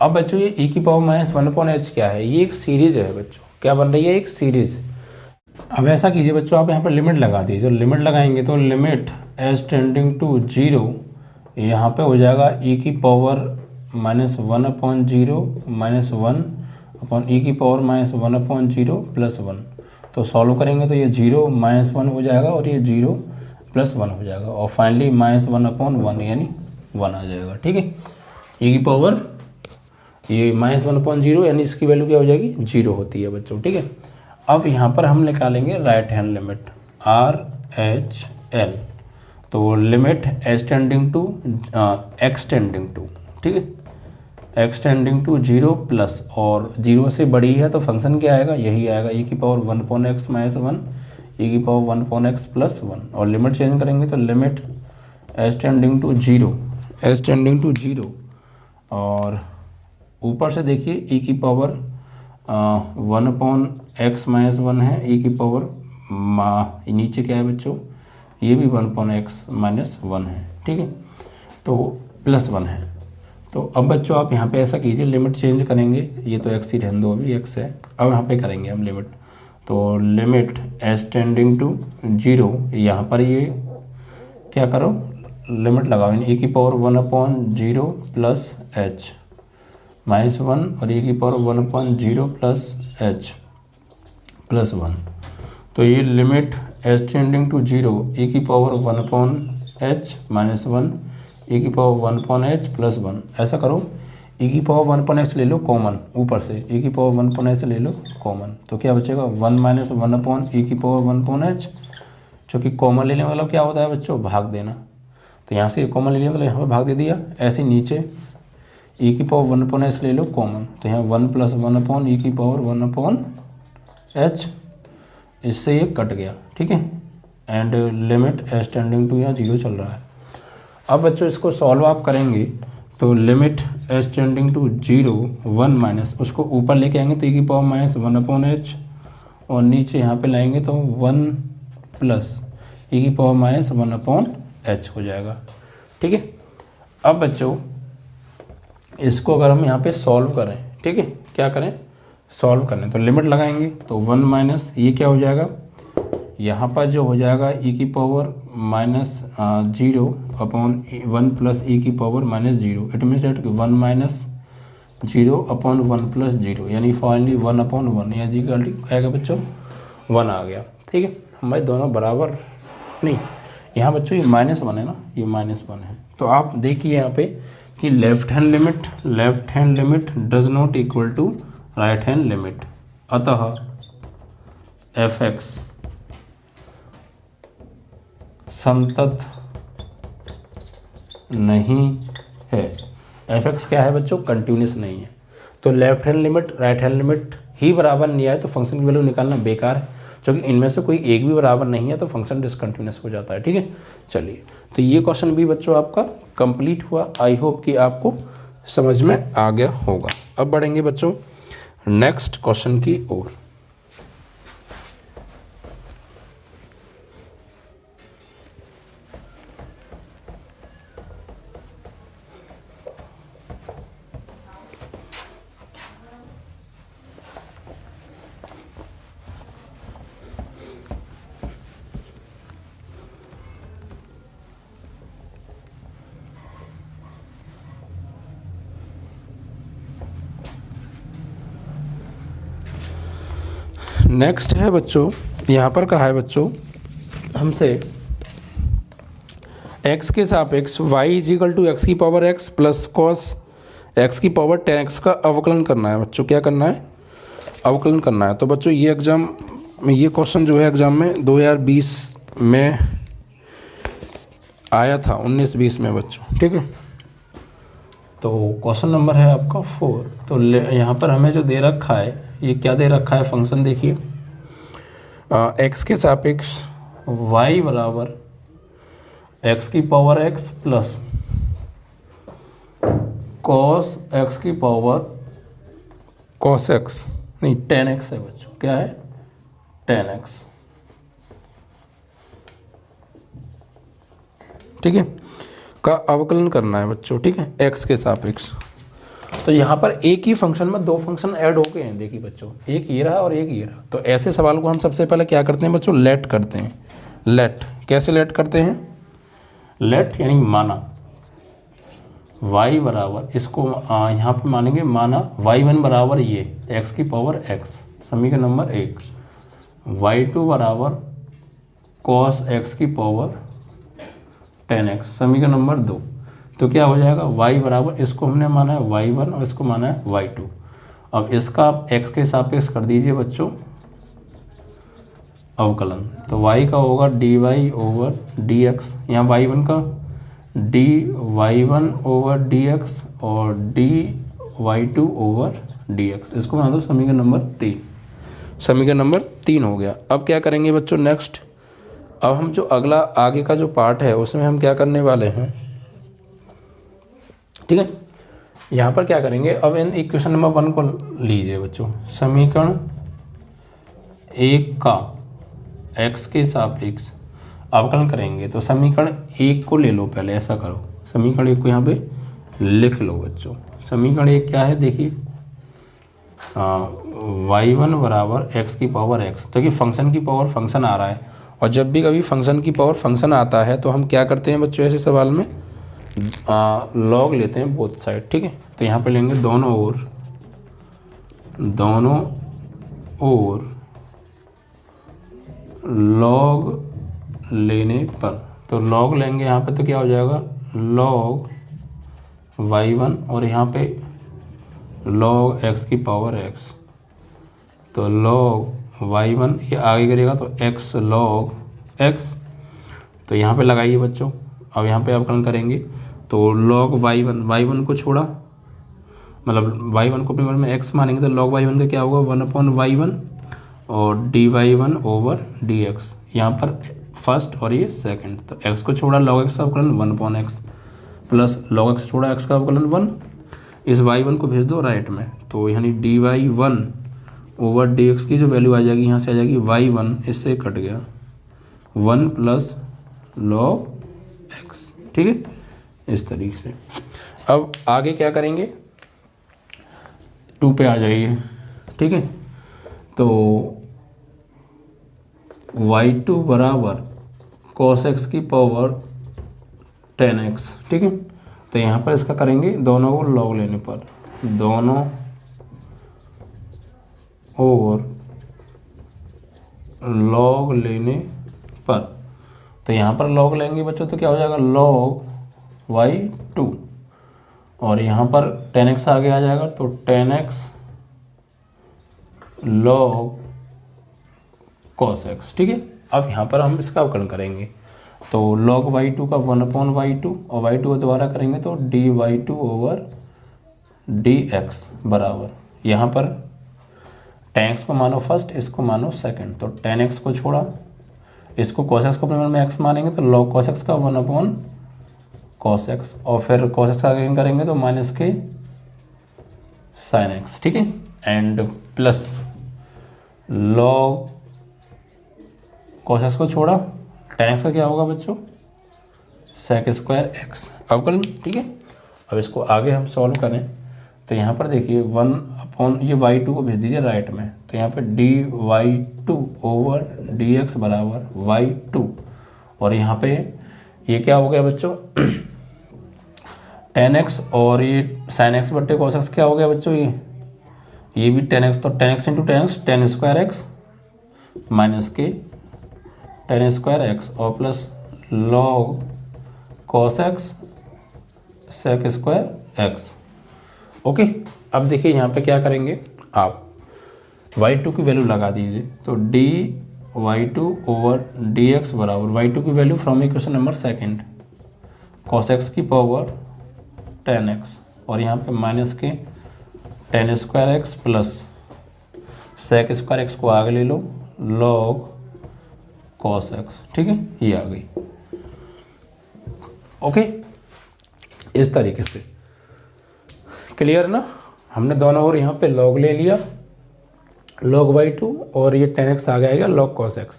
अब बच्चों ये e की पावर -1/h क्या है? ये एक सीरीज है बच्चों, क्या बन रही है? एक सीरीज। अब ऐसा कीजिए बच्चों, आप यहाँ पर लिमिट लगा दीजिए। लिमिट लगाएंगे तो लिमिट h टेंडिंग टू 0, यहाँ पे हो जाएगा e की पावर -1/0 माइनस 1/e की पावर -1/0 प्लस 1। तो सॉल्व करेंगे तो ये 0 माइनस 1 हो जाएगा और ये 0 प्लस 1 हो जाएगा, और फाइनली -1/1 यानी 1 आ जाएगा। ठीक है, e की पावर ये -1/0 यानी इसकी वैल्यू क्या हो जाएगी? 0 होती है बच्चों। ठीक है, अब यहाँ पर हम निकालेंगे राइट हैंड लिमिट RHL। तो limit h tending to x tending to, ठीक है, x टेंडिंग टू 0 प्लस, और 0 से बड़ी है तो फंक्शन क्या आएगा? यही आएगा e की पावर 1/x माइनस 1, e की पावर 1/x प्लस 1, और लिमिट चेंज करेंगे तो लिमिट h टेंडिंग टू 0, और ऊपर से देखिए e की पावर 1/x-1 है, e की पावर नीचे क्या है बच्चों, ये भी 1/x-1 है, ठीक है, तो +1 है। तो अब बच्चों आप यहाँ पे ऐसा कीजिए, लिमिट चेंज करेंगे, ये तो x ही रहने दो, अभी x है, अब यहाँ पे करेंगे हम लिमिट, तो लिमिट s टेंडिंग टू 0, यहाँ पर ये क्या करो, लिमिट लगाओ, e की पावर 1/0 प्लस h -1 और e की पावर 1/0 प्लस h +1, तो ये limit s tending to 0 e की पावर 1/h -1 e की पावर 1/h +1, ऐसा करो, e की पावर 1/h ले लो कॉमन, ऊपर से e की पावर 1/h ले लो कॉमन, तो क्या बचेगा 1 - 1/e की पावर 1/h, क्योंकि कॉमन लेने वाला क्या होता है बच्चों, भाग देना, तो यहाँ से कॉमन ले लिया तो यहाँ पर भाग दे दिया, ऐसे नीचे e की पावर 1/h ले लो कॉमन, तो यहाँ 1 + 1/e की पावर 1/h, इससे ये कट गया, ठीक है, and limit s tending to यहाँ 0 चल रहा है। अब बच्चों इसको सॉल्व आप करेंगे तो limit s tending to 0 1 minus, उसको ऊपर लेके आएंगे तो e की पावर -1/h, और नीचे यहाँ पे लाएंगे तो 1 प्लस e की पावर -1/h हो जाएगा, ठीक है। अब बच्चों इसको अगर हम यहाँ पे सॉल्व करें, ठीक है, क्या करें, सॉल्व करें तो लिमिट लगाएंगे तो 1 माइनस ये क्या हो जाएगा, यहाँ पर जो हो जाएगा e की पावर -0/1 प्लस e की power -0, it means that 1 - 0/1 plus 0, यानी फाइनली 1/1, या जी का आएगा बच्चों 1 आ गया, ठीक है। हमारे दोनों बराबर नहीं, यहाँ बच्चों ये -1 है ना, ये -1 है, तो आप देखिए यहाँ पे कि left hand limit does not equal to right hand limit, अतः f(x) समतत नहीं है। f(x) क्या है बच्चों, कंटिन्यूस नहीं है, तो left hand limit right hand limit ही बराबर नहीं आए तो फंक्शन की वैल्यू निकालना बेकार है, क्योंकि इनमें से कोई एक भी बराबर नहीं है तो फंक्शन डिसकंटिन्यूस हो जाता है, ठीक है। चलिए, तो ये क्वेश्चन भी बच्चों आपका कंप्लीट हुआ, आई होप कि आपको समझ में आ गया होगा। अब बढ़ेंगे बच्चों नेक्स्ट क्वेश्चन की ओर। नेक्स्ट है बच्चों, यहाँ पर कहा है बच्चों हमसे x के सापेक्ष y = x की power x plus cos x की पावर 10x का अवकलन करना है बच्चों। क्या करना है, अवकलन करना है। तो बच्चों ये एग्जाम में, ये क्वेश्चन जो है एग्जाम में 2020 में आया था, 19-20 में बच्चों, ठीक है। तो क्वेश्चन नंबर है आपका 4। तो यहाँ पर हमें जो दे रखा है, ये क्या दे रखा है फंक्शन, देखिए x के सापेक्ष y बराबर x की power x plus cos x की पावर कॉस x, नहीं 10x है बच्चों, क्या है 10x, ठीक है, का अवकलन करना है बच्चों, ठीक है, x के सापेक्ष। तो यहाँ पर एक ही फंक्शन में दो फंक्शन ऐड हो गए हैं, देखिए बच्चों, एक ये रहा और एक ये रहा। तो ऐसे सवाल को हम सबसे पहले क्या करते हैं बच्चों, लेट करते हैं। लेट कैसे लेट करते हैं, लेट यानी माना y बराबर, इसको यहाँ पे मानेंगे माना y1 बराबर ये x की पावर x, समीकरण नंबर 1, y2 बराबर cos x की पावर 10x, समीकरण नंबर 2। तो क्या हो जाएगा, y बराबर, इसको हमने माना है y1 और इसको माना है y2। अब इसका आप x के सापेक्ष कर दीजिए बच्चों अवकलन, तो y का होगा dy/dx, यहाँ y1 का dy1/dx और dy2/dx, इसको बना दो समीकरण नंबर 3। समीकरण नंबर 3 हो गया। अब क्या करेंगे बच्चों नेक्स्ट, अब हम जो अगला आगे का जो पार्ट है उसमें हम क्या करने वाले हैं, ठीक है, यहाँ पर क्या करेंगे, अब इन इक्वेशन नंबर 1 को लीजिए बच्चों, समीकरण 1 का x के सापेक्ष अवकलन करेंगे। तो समीकरण 1 को ले लो पहले, ऐसा करो, समीकरण 1 को यहाँ पे लिख लो बच्चों। समीकरण 1 क्या है देखिए, y1 बराबर x की पावर x, तो कि फंक्शन की पावर फंक्शन आ रहा है, और जब भी कभी फंक्शन की पावर फंक्शन आता है तो हम क्या करते हैं बच्चों, ऐसे सवाल में लॉग लेते हैं बोथ साइड, ठीक है। तो यहाँ पे लेंगे दोनों ओर लॉग लेने पर, तो लॉग लेंगे यहाँ पे तो क्या हो जाएगा लॉग y1 और यहाँ पे लॉग x की पावर x, तो लॉग y1 ये आगे करेगा तो x लॉग x, तो यहाँ पे लगाइए बच्चों। अब यहाँ पे अवकलन करेंगे तो लॉग y1 को छोड़ा, मतलब y1 को अपने मन में x मानेंगे तो log y1 का क्या होगा 1/y1 और dy1 ओवर dx, यहाँ पर फर्स्ट और ये सेकंड, तो x को छोड़ा log x का अवकलन 1/x प्लस log x छोड़ा x का अवकलन 1, इस y1 को भेज दो राइट में, तो यानी dy1 ओवर dx की जो वैल्यू आ जाएगी यहाँ से आ जाएगी y1, इससे कट गया 1 प्लस log x, ठीक है, इस तरीके से। अब आगे क्या करेंगे, 2 पे आ जाइए, ठीक है। तो y2 बराबर cos x की पावर 10x, ठीक है। तो यहाँ पर इसका करेंगे दोनों को लॉग लेने पर, दोनों ओर लॉग लेने पर, तो यहाँ पर लॉग लेंगे बच्चों तो क्या हो जाएगा log y2, और यहाँ पर 10x आगे आ जाएगा तो 10x log cos x, ठीक है। अब यहाँ पर हम इसका अवकलन करेंगे तो log y2 का 1/y2 और y2 को दोबारा करेंगे तो dy2 ओवर dx बराबर, यहाँ पर 10x को मानो फर्स्ट, इसको मानो सेकंड, तो 10x को छोड़ा, इसको cos x को अपने मन में x मानेंगे तो log cos x का 1/cos x, और फिर cos x का आगे करेंगे तो माइनस के sin x, ठीक है, and plus log cos x को छोड़ा 10x का क्या होगा बच्चों sec स्क्वायर x अवकलन, ठीक है। अब इसको आगे हम सॉल्व करें तो यहाँ पर देखिए 1/ ये y2 को भेज दीजिए राइट में, तो यहाँ पे dy2 ओवर dx बराबर y2, और यहाँ पे ये क्या हो गया बच्चों 10x और ये sin x बट्टे cos x क्या हो गया बच्चों, ये भी 10x, तो 10x into 10x 10 square x minus के 10 स्क्वायर x और plus log cos x sec square x, okay. अब देखिए यहाँ पे क्या करेंगे, आप y2 की वैल्यू लगा दीजिए, तो dy2 ओवर dx बराबर y2 की value from equation number second cos x की पावर 10x, और यहाँ पे माइनस के 10 square x plus sec square x को आगे ले लो log cos x, ठीक है, ये आ गई, ओके। इस तरीके से क्लियर ना, हमने दोनों ओर यहाँ पे log ले लिया log y2 और ये 10x आ जाएगा log cos x,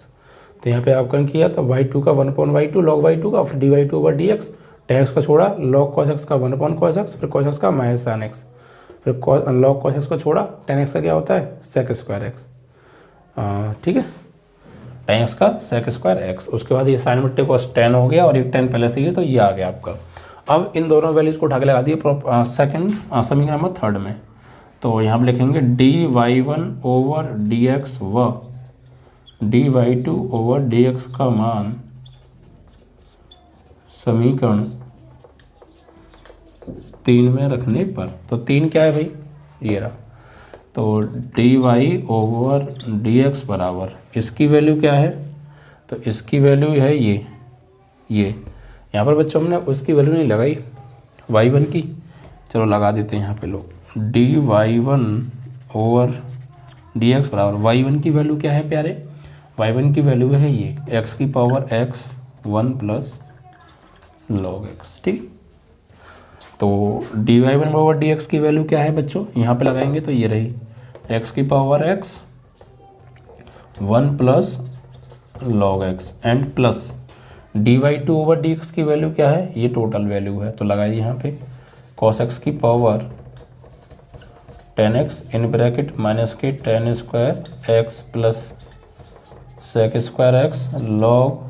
तो यहाँ पे अवकलन किया तो y2 का 1/y2 log y2 का, फिर dy2 ओवर dx, 10x का छोड़ा log cos x का 1/cos x, फिर cos x का माइनस sin x, फिर log cos x को छोड़ा 10x का क्या होता है sec स्क्वायर x, ठीक है, 10x का sec स्क्वायर x, उसके बाद ये साइन बट्टे cos 10 हो गया और एक 10 पहले से ही, तो ये आ गया आपका। अब इन दोनों वैल्यूज़ को उठा के लगा दिए सेकंड समीकरण नंबर 3 में, तो यहाँ पर लिखेंगे dy1 ओवर dx व dy2 ओवर dx का मान समीकरण 3 में रखने पर, तो 3 क्या है भाई, ये रहा, तो dy ओवर dx बराबर, इसकी वैल्यू क्या है, तो इसकी वैल्यू है ये यहाँ पर बच्चों हमने उसकी वैल्यू नहीं लगाई y1 की, चलो लगा देते हैं यहाँ पे लोग, dy1 ओवर dx बराबर, y1 की वैल्यू क्या है प्यारे, y1 की वैल्यू है ये x की power x 1 plus log x, ठीक। तो dy one over D x की वैल्यू क्या है बच्चों, यहाँ पे लगाएंगे तो ये रही x की power x 1 plus log x and plus dy2 over D x की वैल्यू क्या है, ये टोटल वैल्यू है, तो लगाइए यहाँ पे cos x की power 10x in bracket minus के tan square x plus sec square x log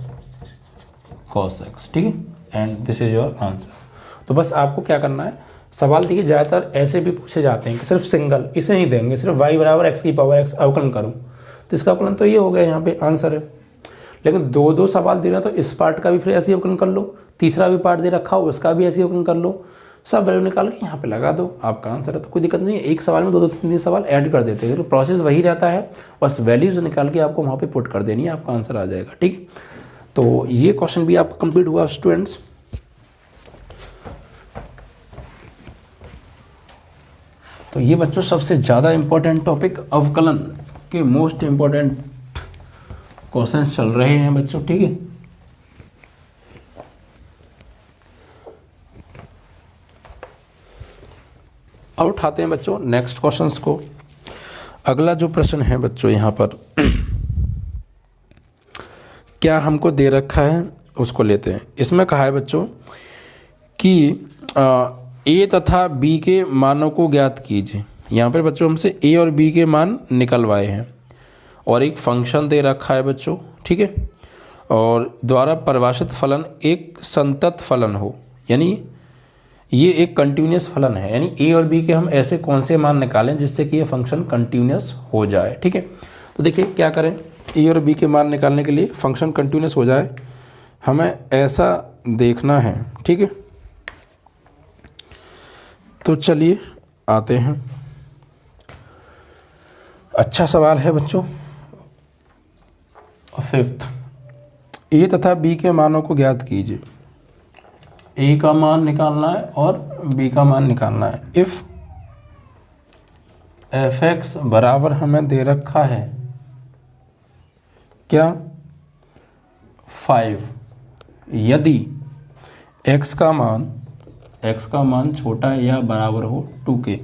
cos x, ठीक है, and this is your answer. तो बस आपको क्या करना है, सवाल देखिए ज़्यादातर ऐसे भी पूछे जाते हैं कि सिर्फ सिंगल इसे नहीं देंगे, सिर्फ y बराबर x की पावर x अवकलन करूँ, तो इसका अवकलन तो ये हो गया, यहाँ पे आंसर है। लेकिन दो दो सवाल दे रहे तो इस पार्ट का भी फिर ऐसे अवकलन कर लो, तीसरा भी पार्ट दे रखा हो उसका भी ऐसे अवकलन कर लो, सब वैल्यू निकाल के यहाँ पे लगा दो, आपका आंसर है। तो कोई दिक्कत नहीं है, एक सवाल में दो दो तीन तीन सवाल ऐड कर देते हैं, तो प्रोसेस वही रहता है, बस वैल्यूज निकाल के आपको वहाँ पे पुट कर देनी है, आपका आंसर आ जाएगा, ठीक है। तो ये क्वेश्चन भी आपका कंप्लीट हुआ स्टूडेंट्स। तो ये बच्चों सबसे ज़्यादा इम्पोर्टेंट टॉपिक अवकलन के मोस्ट इम्पोर्टेंट क्वेश्चंस चल रहे हैं बच्चों, ठीक है। अब उठाते हैं बच्चों नेक्स्ट क्वेश्चंस को। अगला जो प्रश्न है बच्चों यहाँ पर क्या हमको दे रखा है उसको लेते हैं। इसमें कहा है बच्चों कि ए तथा बी के मानों को ज्ञात कीजिए। यहाँ पर बच्चों हमसे ए और बी के मान निकलवाए हैं और एक फंक्शन दे रखा है बच्चों, ठीक है, और द्वारा परिभाषित फलन एक संतत फलन हो, यानी ये एक कंटिन्यूस फलन है, यानी ए और बी के हम ऐसे कौन से मान निकालें जिससे कि ये फंक्शन कंटिन्यूस हो जाए, ठीक है। तो देखिए क्या करें, ए और बी के मान निकालने के लिए फंक्शन कंटिन्यूस हो जाए हमें ऐसा देखना है, ठीक है। तो चलिए आते हैं, अच्छा सवाल है बच्चों। फिफ्थ, ए तथा बी के मानों को ज्ञात कीजिए। ए का मान निकालना है और बी का मान निकालना है। इफ एफ एक्स बराबर हमें दे रखा है क्या 5, यदि x का मान छोटा या बराबर हो 2 के,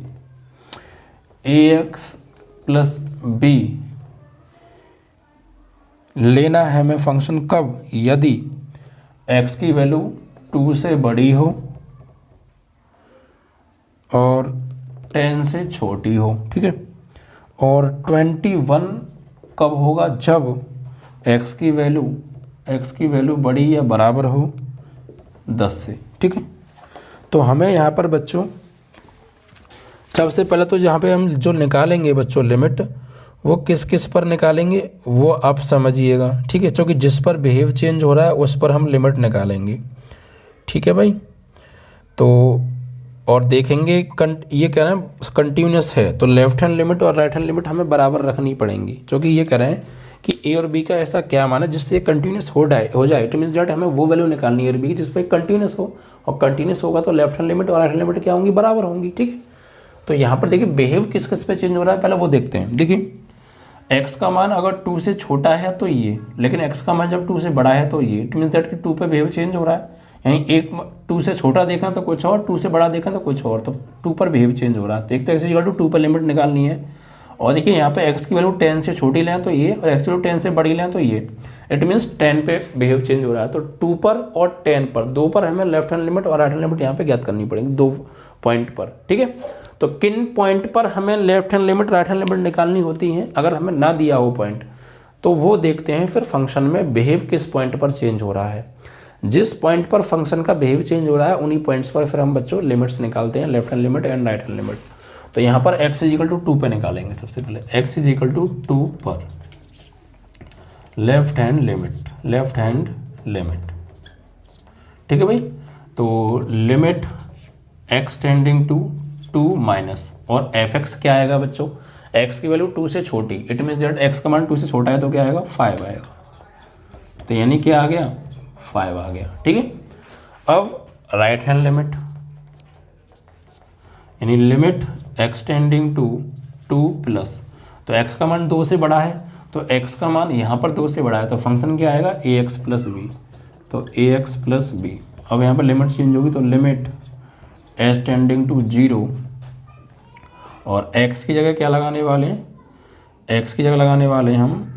ax प्लस बी लेना है हमें फंक्शन कब, यदि x की वैल्यू 2 से बड़ी हो और 10 से छोटी हो, ठीक है, और 21 कब होगा, जब x की वैल्यू बड़ी या बराबर हो 10 से, ठीक है। तो हमें यहाँ पर बच्चों सबसे पहले तो जहाँ पे हम जो निकालेंगे बच्चों लिमिट, वो किस किस पर निकालेंगे वो आप समझिएगा, ठीक है, क्योंकि जिस पर बिहेव चेंज हो रहा है उस पर हम लिमिट निकालेंगे, ठीक है भाई। तो और देखेंगे ये कह रहे हैं कंटिन्यूस है तो लेफ्ट हैंड लिमिट और राइट हैंड लिमिट हमें बराबर रखनी पड़ेंगी, क्योंकि ये कह रहे हैं कि ए और बी का ऐसा क्या मान है जिससे कंटिन्यूस हो जाए। इट मीन्स दैट हमें वो वैल्यू निकालनी है ए और बी की जिस पर कंटिन्यूस हो, और कंटिन्यूस होगा तो लेफ्ट हैंड लिमिट और राइट हैंड लिमिट क्या होंगी, बराबर होंगी, ठीक है। तो यहाँ पर देखिए बिहेव किस किस पे चेंज हो रहा है पहले वो देखते हैं। देखिए x का मान अगर 2 से छोटा है तो ये, लेकिन x का मान जब 2 से बड़ा है तो ये, इट मीन्स दैट कि 2 पे बिहेव चेंज हो रहा है। यानी एक 2 से छोटा देखा तो कुछ और, 2 से बड़ा देखा तो कुछ और, तो 2 पर बिहेव चेंज हो रहा है। तो एक तो x इक्वल टू 2 पर लिमिट निकालनी है, और देखिए यहाँ पे x की वैल्यू 10 से छोटी लें तो ये, और x की वैल्यू 10 से बड़ी लें तो ये, इट मीन्स 10 पे बिहेव चेंज हो रहा है। तो 2 पर और 10 पर, 2 पर हमें लेफ्ट हैंड लिमिट और राइट हैंड लिमिट यहाँ पे ज्ञात करनी पड़ेगी 2 पॉइंट पर, ठीक है। तो किन पॉइंट पर हमें left hand limit right hand limit निकालनी होती है, अगर हमें ना दिया हो पॉइंट तो वो देखते हैं फिर फंक्शन में बिहेव किस पॉइंट पर चेंज हो रहा है। जिस पॉइंट पर फंक्शन का बिहेव चेंज हो रहा है उन्हीं पॉइंट्स पर फिर हम बच्चों लिमिट्स निकालते हैं, left hand limit and right hand limit. तो यहाँ पर x इज इक्वल टू 2 पे निकालेंगे सबसे पहले, x इज इक्वल टू 2 पर लेफ्ट हैंड लिमिट, ठीक है भाई। तो limit x tending to 2 minus, और fx क्या आएगा बच्चों, x की वैल्यू 2 से छोटी, इट मीन्स दैट x का मान 2 से छोटा है तो क्या आएगा 5 आएगा, तो यानी क्या आ गया 5 आ गया, ठीक है। अब राइट हैंड लिमिट, यानी limit x tending to 2 plus, तो x का मान 2 से बड़ा है तो x का मान यहाँ पर 2 से बड़ा है तो फंक्शन क्या आएगा ax प्लस बी, तो ax प्लस बी। अब यहाँ पर लिमिट चेंज होगी तो लिमिट एस टेंडिंग टू 0 और x की जगह क्या लगाने वाले हैं, x की जगह लगाने वाले हैं हम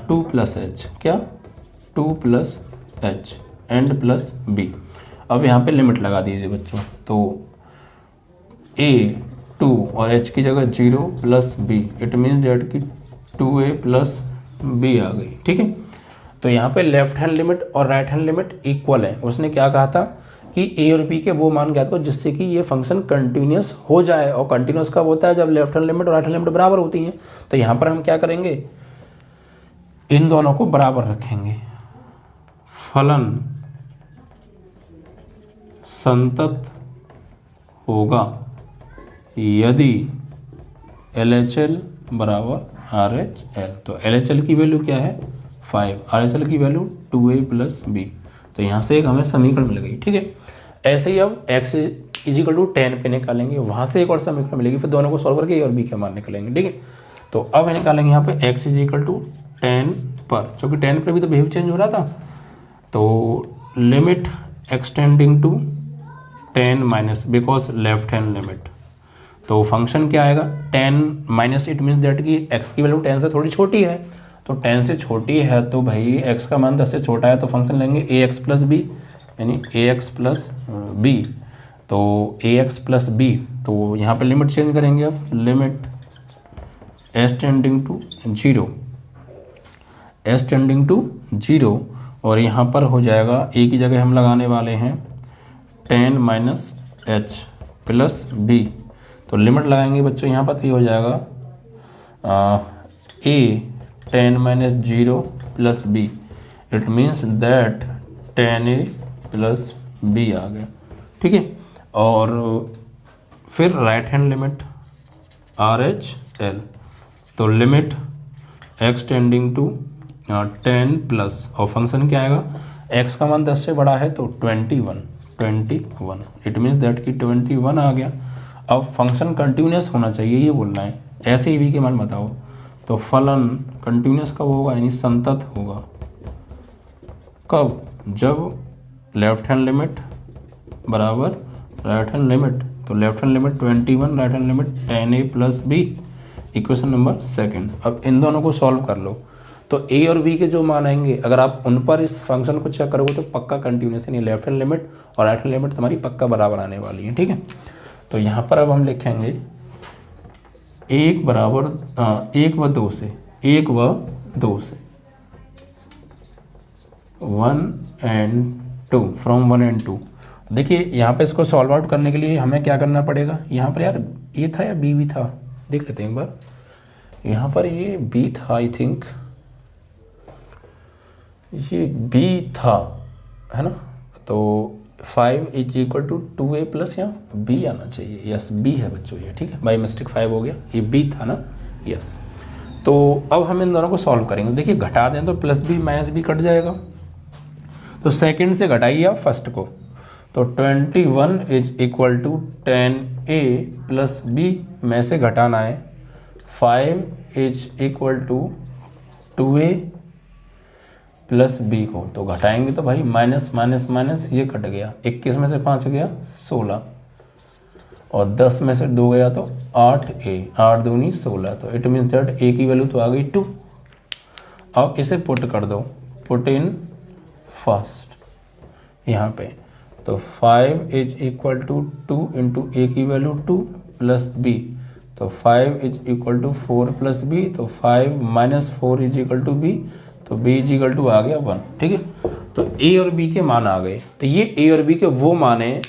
2 प्लस एच, क्या 2 plus h and plus b. अब यहाँ पे लिमिट लगा दीजिए बच्चों, तो a 2 और h की जगह 0 plus b, it means that की 2a प्लस b आ गई। ठीक है, तो यहाँ पे लेफ्ट हैंड लिमिट और राइट हैंड लिमिट इक्वल है। उसने क्या कहा था कि a और b के वो मान ज्ञात करो जिससे कि ये फंक्शन कंटिन्यूस हो जाए, और कंटिन्यूस कब होता है, जब लेफ्ट हैंड लिमिट और राइट हैंड लिमिट बराबर होती हैं। तो यहाँ पर हम क्या करेंगे, इन दोनों को बराबर रखेंगे। फलन संतत होगा यदि LHL बराबर RHL। तो LHL की वैल्यू क्या है 5, RHL की वैल्यू 2a प्लस b। तो यहाँ से एक हमें समीकरण मिल गई। ठीक है, ऐसे ही अब x इजिकल टू 10 पे निकालेंगे, वहाँ से एक और समीकरण मिलेगी, फिर दोनों को सॉल्व करके a और b के मान निकालेंगे। ठीक है, तो अब निकालेंगे यहाँ पे x इजिकल टू 10 पर, क्योंकि 10 पर भी तो बिहेव चेंज हो रहा था। तो limit x tending to 10 minus because left hand limit, तो फंक्शन क्या आएगा 10 माइनस, इट मीन्स दैट कि x की वैल्यू 10 से थोड़ी छोटी है, तो 10 से छोटी है तो भाई x का मान 10 से छोटा है, तो फंक्शन लेंगे ax प्लस बी, यानी ax प्लस बी। तो ax प्लस बी, तो यहाँ पे लिमिट चेंज करेंगे। अब limit s tending to 0, s tending to 0, और यहाँ पर हो जाएगा a की जगह हम लगाने वाले हैं 10 माइनस एच प्लस बी। तो लिमिट लगाएंगे बच्चों यहाँ पर, तो ये हो जाएगा a 10 minus 0 plus b, it means that 10a plus b आ गया। ठीक है, और फिर राइट हैंड लिमिट RHL, तो limit x tending to 10 plus, और फंक्शन क्या आएगा, x का मान 10 से बड़ा है तो 21, इट मीन्स दैट कि 21 आ गया। अब फंक्शन कंटिन्यूस होना चाहिए ये बोलना है, ऐसे ही भी के मान बताओ। तो फलन कंटिन्यूस कब होगा, यानी संतत होगा कब, जब लेफ्ट हैंड लिमिट बराबर राइट हैंड लिमिट। तो left hand limit 21, right hand limit 10a plus b, equation number second. अब इन दोनों को सॉल्व कर लो, तो a और b के जो मान आएंगे, अगर आप उन पर इस फंक्शन को चेक करोगे तो पक्का कंटिन्यूस, यानी लेफ्ट हैंड लिमिट और राइट हैंड लिमिट तुम्हारी पक्का बराबर आने वाली है। ठीक है, तो यहाँ पर अब हम लिखेंगे 1 बराबर 1 व 2 से 1 व 2 से 1 एंड 2, फ्रॉम 1 एंड 2। देखिए यहाँ पे इसको सॉल्व आउट करने के लिए हमें क्या करना पड़ेगा, यहाँ पर यार ए था या बी भी था, देख लेते हैं एक बार। यहाँ पर ये बी था, आई थिंक ये बी था, है ना। तो 5 is equal to 2a plus, यहाँ b आना चाहिए, यस b है बच्चों ये। ठीक है, बाई मिस्टेक 5 हो गया, ये b था ना, यस। तो अब हम इन दोनों को सॉल्व करेंगे। देखिए घटा दें तो plus b minus b cut जाएगा, तो सेकंड से घटाइए आप फर्स्ट को। तो 21 is equal to 10a plus b में से घटाना है 5 is equal to 2a plus b को, तो घटाएंगे तो भाई माइनस माइनस माइनस ये कट गया, 21 में से 5 गया 16, और 10 में से 2 गया तो 8a, 8 दूनी 16, तो इट मीन्स दैट a की वैल्यू तो आ गई 2। अब इसे पुट कर दो, पुट इन फर्स्ट यहाँ पे, तो 5 is equal to 2 into a की वैल्यू 2 प्लस b, तो 5 is equal to 4 plus b, तो 5 minus 4 is equal to b, तो b इज इक्वल टू आ गया 1। ठीक है, तो a और b के मान आ गए। तो ये a और b के वो मान हैं,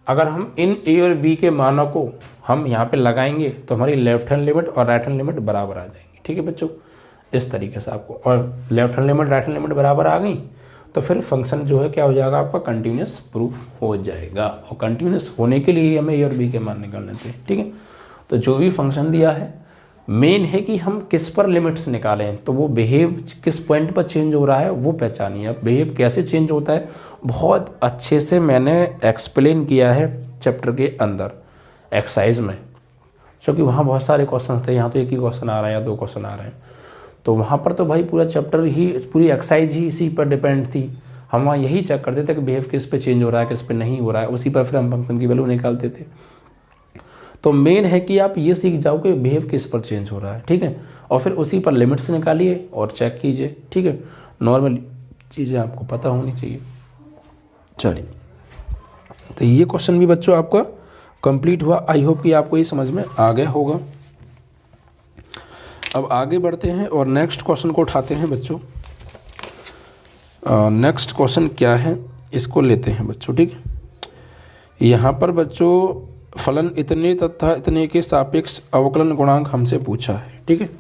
अगर हम इन a और b के मानों को हम यहाँ पे लगाएंगे तो हमारी लेफ्ट हैंड लिमिट और राइट हैंड लिमिट बराबर आ जाएंगी। ठीक है बच्चों, इस तरीके से आपको, और left hand limit right hand limit बराबर आ गई तो फिर फंक्शन जो है क्या हो जाएगा आपका, कंटिन्यूस प्रूफ हो जाएगा। और कंटिन्यूस होने के लिए हमें a और b के मान निकालने थे। ठीक है, तो जो भी फंक्शन दिया है मेन है कि हम किस पर लिमिट्स निकालें, तो वो बिहेव किस पॉइंट पर चेंज हो रहा है वो पहचानिए। अब बिहेव कैसे चेंज होता है बहुत अच्छे से मैंने एक्सप्लेन किया है चैप्टर के अंदर एक्सरसाइज में, क्योंकि वहाँ बहुत सारे क्वेश्चन थे, यहाँ तो एक ही क्वेश्चन आ रहा है या 2 क्वेश्चन आ रहे हैं, तो वहाँ पर तो भाई पूरा चैप्टर ही, पूरी एक्सरसाइज ही इसी पर डिपेंड थी। हम वहाँ यही चेक करते थे कि बिहेव किस पे चेंज हो रहा है, किस पे नहीं हो रहा है, उसी पर फिर हम फंक्शन की वैल्यू निकालते थे। तो मेन है कि आप ये सीख जाओ कि बिहेव किस पर चेंज हो रहा है, ठीक है, और फिर उसी पर लिमिट्स निकालिए और चेक कीजिए, ठीक है। नॉर्मल चीज़ें आपको पता होनी चाहिए। चलिए, तो ये क्वेश्चन भी बच्चों आपका कंप्लीट हुआ। आई होप कि आपको ये समझ में आ गया होगा। अब आगे बढ़ते हैं और नेक्स्ट क्वेश्चन को उठाते हैं बच्चों। नेक्स्ट क्वेश्चन क्या है इसको लेते हैं बच्चों, ठीक है। यहाँ पर बच्चों फलन इतने तथा इतने के सापेक्ष अवकलन गुणांक हमसे पूछा है, ठीक है।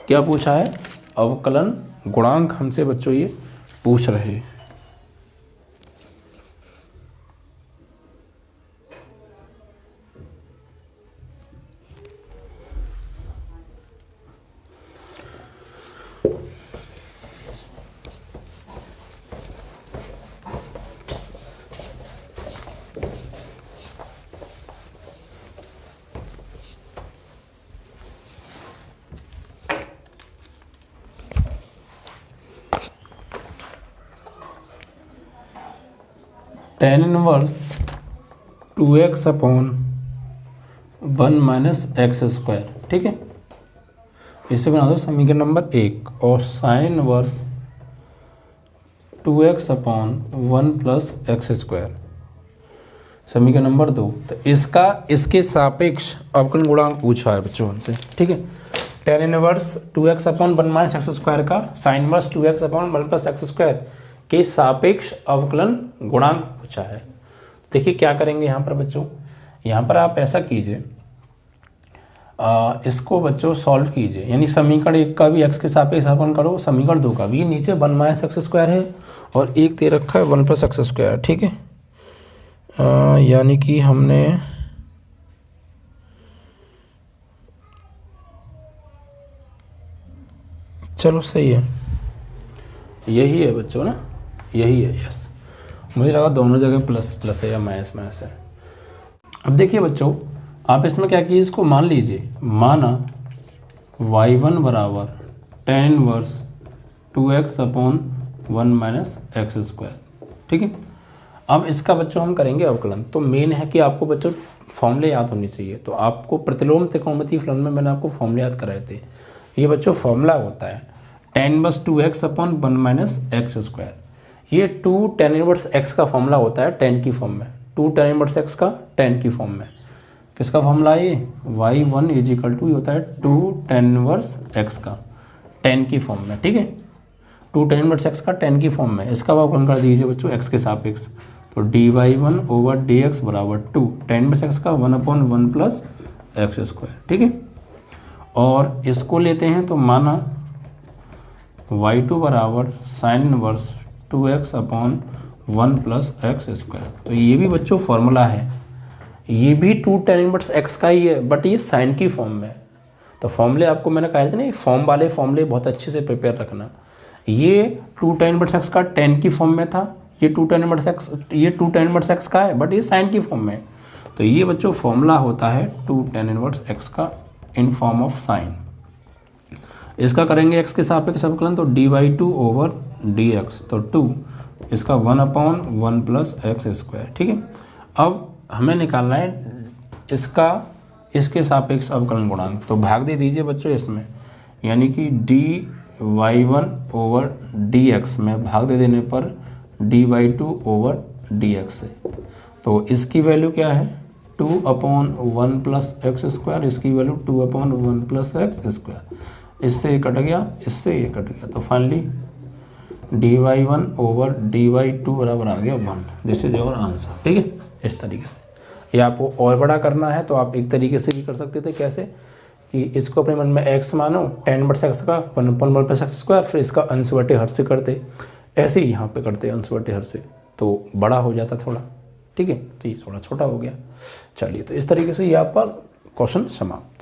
क्या पूछा है? अवकलन गुणांक हमसे बच्चों ये पूछ रहे हैं। tan inverse 2x upon 1 minus X square, ठीक है। इसे बना दो समीकरण नंबर 1। और sign inverse 2x upon 1 plus X square समीकरण नंबर 2। तो इसका इसके सापेक्ष अवकलन गुणांक पूछा है बच्चों हमसे, ठीक है। tan inverse 2x upon 1 minus X square का sine inverse 2x upon 1 plus X square के सापेक्ष अवकलन गुणांक पूछा है। देखिए क्या करेंगे यहाँ पर बच्चों, यहाँ पर आप ऐसा कीजिए, इसको बच्चों सॉल्व कीजिए, यानी समीकरण 1 का भी x के सापेक्ष अवकलन करो, समीकरण 2 का भी। नीचे 1 माइनस एक्स स्क्वायर है और एक दे रखा है 1 प्लस एक्स स्क्वायर, ठीक है। यानी कि हमने चलो सही है, यही है बच्चों ना, यही है, यस। मुझे लगा दोनों जगह प्लस प्लस है या माइनस माइनस है। अब देखिए बच्चों, आप इसमें क्या कीजिए, इसको मान लीजिए, माना y1 बराबर tan inverse 2x upon 1 minus X square, ठीक है। अब इसका बच्चों हम करेंगे अवकलन। तो मेन है कि आपको बच्चों फॉर्मूले याद होनी चाहिए। तो आपको प्रतिलोम त्रिकोणमितीय फलन में मैंने आपको फॉर्मूले याद कराए थे। ये बच्चों फॉर्मूला होता है tan inverse 2x upon 1 minus X square. ये 2 tan इनवर्स x का फॉर्मूला होता है tan की फॉर्म में, 2 tan इनवर्स x का tan की फॉर्म में। किसका फॉर्मूला है ये? y1 इज इक्वल टू होता है 2 tan इनवर्स x का tan की फॉर्म में, ठीक है। 2 tan इनवर्स x का tan की फॉर्म में। इसका अवकलन कर दीजिए बच्चों x के सापेक्ष। तो dy1 ओवर dx बराबर 2 tan इनवर्स x का 1 अपॉन 1 प्लस एक्स स्क्वायर, ठीक है। और इसको लेते हैं तो माना y2 बराबर sign inverse 2x upon 1 plus X square. तो ये भी बच्चों फॉर्मूला है, ये भी 2 tan इनवर्स x का ही है, बट ये साइन की फॉर्म में है। तो फॉर्मूले आपको मैंने कहा था ना, फॉर्म वाले फॉर्मूले बहुत अच्छे से प्रिपेयर रखना। ये 2 tan इनवर्स x का tan की फॉर्म में था, ये 2 tan इनवर्स x का है, बट ये साइन की फॉर्म में है। तो ये बच्चों फॉर्मूला होता है 2 tan इनवर्स x का इन फॉर्म ऑफ साइन। इसका करेंगे x के सापेक्ष अवकलन, तो dy2 ओवर dx, तो 2 इसका 1 अपॉन 1 प्लस एक्स स्क्वायर, ठीक है। अब हमें निकालना है इसका इसके सापेक्ष अवकलन गुणांक। तो भाग दे दीजिए बच्चों इसमें, यानी कि dy1 ओवर dx में भाग दे देने पर dy2 ओवर dx से। तो इसकी वैल्यू क्या है? 2 अपॉन 1 प्लस एक्स स्क्वायर, इसकी value 2 upon 1 plus X square. इससे ये कट गया, इससे ये कट गया, तो फाइनली dy1 ओवर dy2 बराबर आ गया 1। दिस इज योर आंसर, ठीक है। इस तरीके से ये आपको और बड़ा करना है तो आप एक तरीके से भी कर सकते थे। कैसे कि इसको अपने मन में x मानो, tan इनवर्स x का 1 अपॉन 1 प्लस एक्स स्क्वायर, फिर इसका अंश बटे हर से करते, ऐसे ही यहाँ पे करते अंश बटे हर से, तो बड़ा हो जाता थोड़ा, ठीक है। तो ये थोड़ा छोटा हो गया। चलिए, तो इस तरीके से ये आपका क्वेश्चन समाप्त।